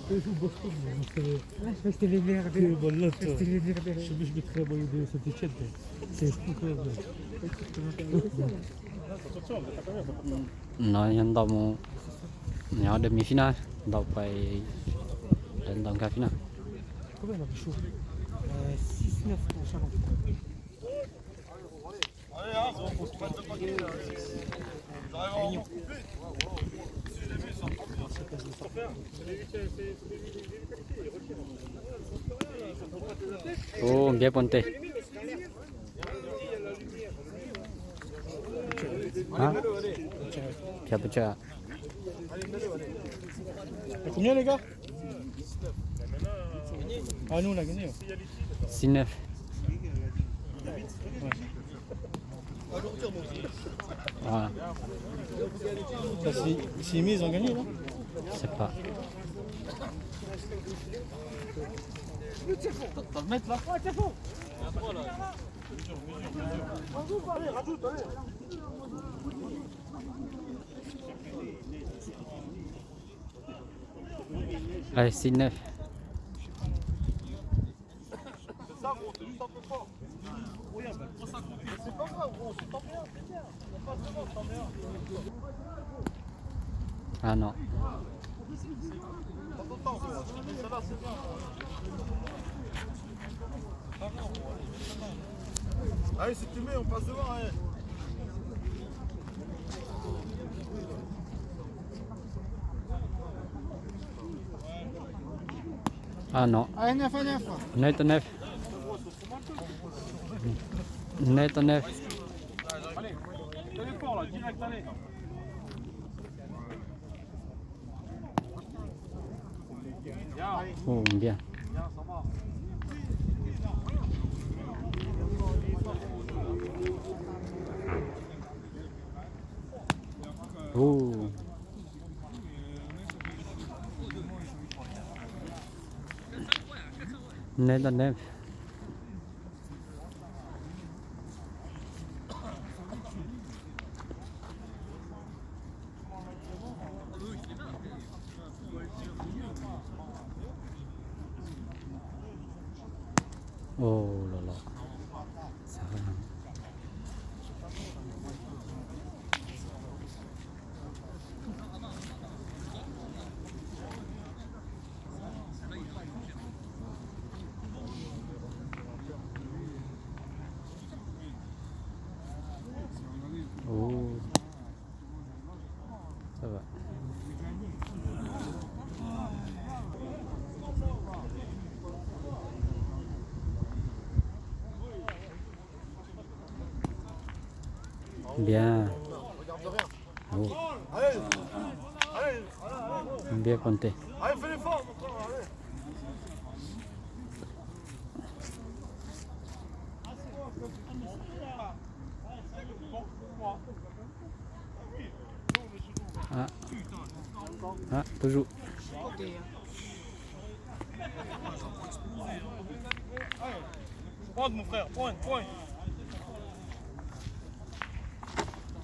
Queste le merde. مش بتخيبوا يدي ستيشد Nó nhân tàu nhỏ demi final tàu phải đến tàu cả final. Combien on a du chaud 6-9 pour Chalon. Allez, hein, faut se mettre de paquet là. J'arrive en Oh, bien ponté. Hein? Capucha. Combien les gars? Ah nous on a gagné. 6-9. Voilà. Ça c'est mis ils ont gagné là? Je sais pas. T'as le mettre là? Ouais, c'est bon. Allez, rajoute, allez. Allez, 6-9. C'est ça, gros, c'est juste un peu fort. Regarde, c'est pas grave, gros, c'est pas bien, c'est bien. On passe devant, t'en mets un. Ah non. Attends, ça va, c'est bien. Allez, si tu mets, on passe devant, allez. Ah non. Allez, 9 à 9. 9-9. 9-9. Allez, allez fort là, direct, allez. Oh, bien. Bien, ça va. Oh. Neuf à neuf. Oh là là. Ça va. Oh. Ça va. Bien. Oh. Allez, allez, allez. Bien compté. Allez, fais l'effort, mon frère, allez. Ah. Ah, toujours. Pointe, mon frère, pointe, pointe.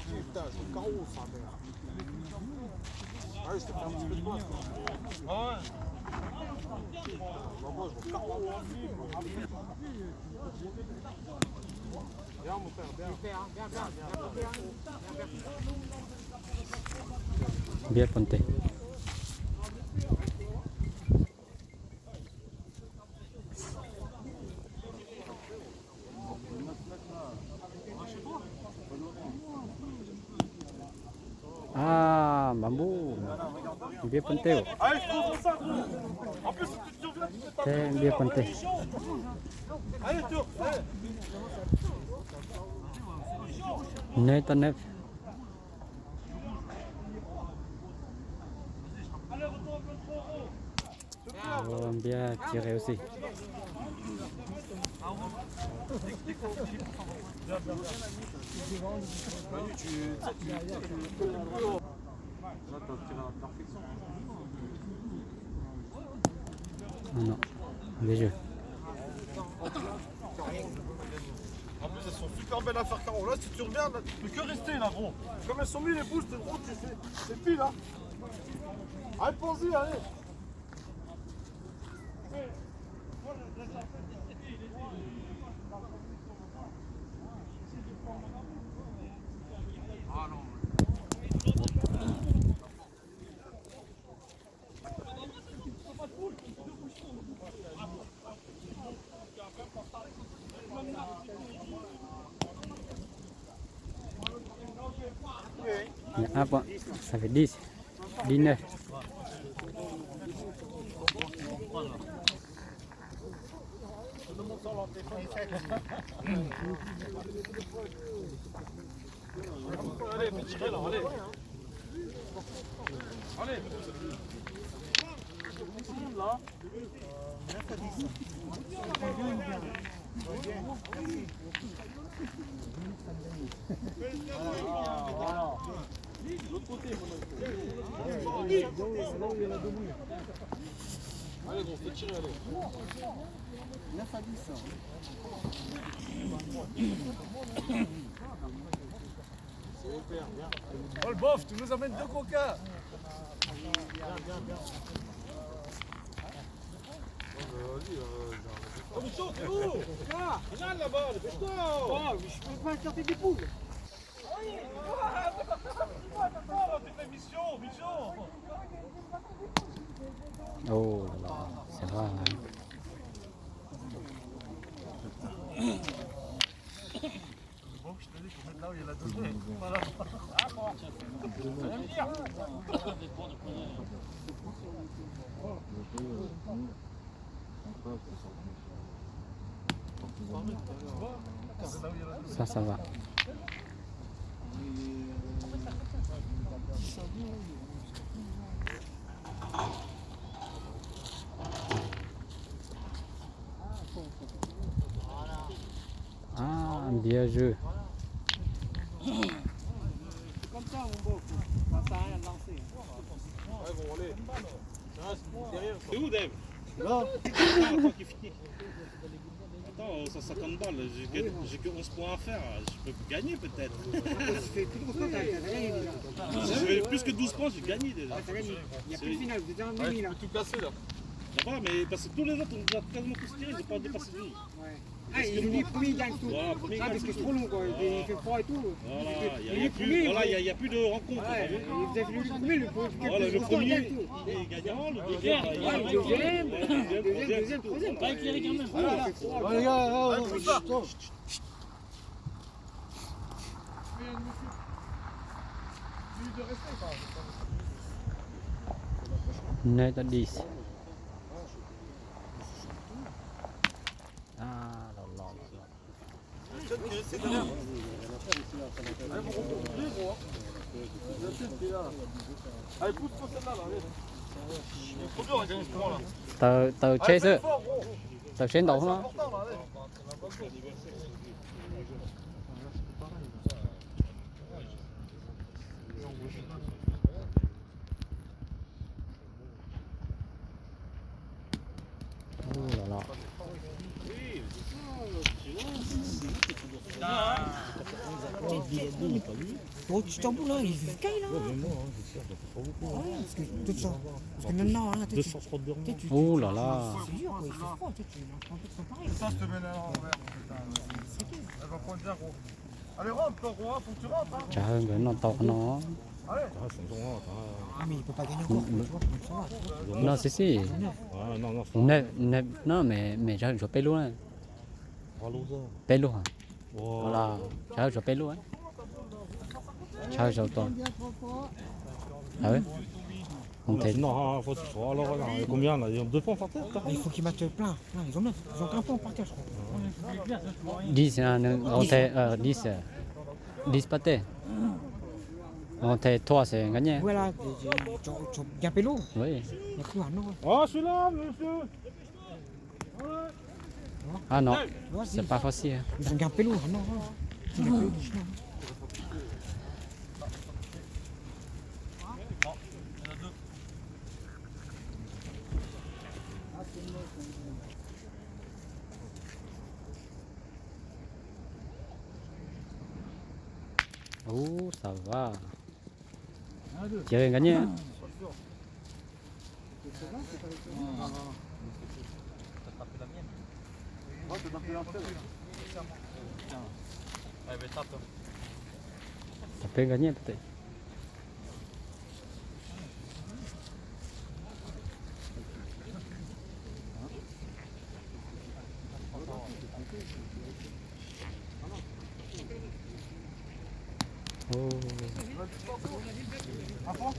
Putain, c'est le carreau, ça, merde. Ouais, je te fais un petit peu de pointe. Ah ouais. Moi, je vois le carreau. Bien, mon frère, bien. Bien ponté. Ah, bambou. Bien ponté. Allez, je prends ça, gros. En plus, si tu te reviens, tu fais ta C'est bien ponté. Allez, tour, allez. 9 à 9. Oh, bien tiré aussi. Manu, tu là, t'as tiré à la perfection. Ah non, les jeux. En plus, elles sont super belles à faire carreau. Là, si tu regardes, là, tu peux que rester là, gros. Comme elles sont mises, les bouches, t'es gros, tu fais. C'est pile, là. Allez, pense-y, allez. 1 point. Ça fait 10. 19. Allez, petit là, allez. Allez. Là. 9 à 10. Voilà. L'autre côté, allez, gros, fais tirer, allez. 9 à 10. Oh le bof, tu nous amènes 2 coca. Oh Michaud, t'es où? Regarde là-bas, dépêche-toi. Oh, je peux pas sortir des poules. T'es mission, mission. Oh là là, c'est vrai. Hein. Bon, je te dis, faut mettre là où il y a la donnée. Voilà. Ça va me dire. Ça va. Ah, bien joué. C'est comme ça, mon beau. Ça sert à rien de lancer. Ouais, bon, allez. Derrière. C'est où, Dave? Là. Attends, qui finit. Attends, 150 balles, j'ai que 11 points à faire. Je peux gagner peut-être. Tu fais plus de points, t'as gagné déjà. Si je fais plus que 12 points, j'ai gagné déjà. T'as gagné. Il n'y a plus de finale, vous êtes déjà en Ouais, demi tu là. peux tout casser là. Ça va, mais parce que tous les autres, on doit quasiment tous tirer, j'ai pas dépassé lui. Ouais. Ah, il dit premier il gagne tout. Voilà, premier Ah, gagne parce que tout. c'est trop long quoi. Il fait froid et tout. Voilà, il Il n'y est a, premier, voilà, ouais. y a plus de rencontres. t'as Ouais, vu vous avez fait le premier, Voilà, le il premier, gagne tout. il est gagnant, le deuxième, Ouais, le deuxième, troisième. Pas éclairé quand même. Voilà, il fait froid. les gars, Allez, pousse ça. Net à 10. Ah là là là là. Allez, pousse-toi celle-là, là, allez. Il est trop dur à gagner ce point là. Tờ Allez, chase. fais fort, gros. Tờ trên đầu C'est không? important là, allez. Oh là là. Oh, tu t'en boules là, il fait caille là. Ouais, parce que tout ça. Parce que maintenant, hein, tu Oh là là. c'est dur quoi, il fait froid, tu es en train de préparer. Ça, je te mets là en vert, putain. Elle va prendre bien, gros. Allez, rentre, toi, gros, hein, faut que tu rentres, hein. Trời ơi, nó to nó. Allez. Ah, mais il peut pas gagner encore, tu vois, comme ça va. Non, si si. Non, mais je paye luôn. Paye luôn. Voilà. Je paye luôn. Trời ơi, to. Ah ouais? On t'aide. Non, faut que tu sois alors, il y a combien là? Ils ont 2 points par terre. Mais il faut qu'ils mettent plein, ils ont 9, ils ont qu'un point par terre, je crois. 10 on t'aide 10. 10 pâtés. On t'aide 3, c'est gagné. Voilà, tu as bien pélo, Oui. il n'y a plus un an. Oh, je suis là, monsieur. Ah non, Tu vois, c'est pas facile. ils ont bien pélo, un an. Il y a pélo, Oh, ça va. Tu as gagné. Hein? Ça peut gagner peut-être. Oh. À fond.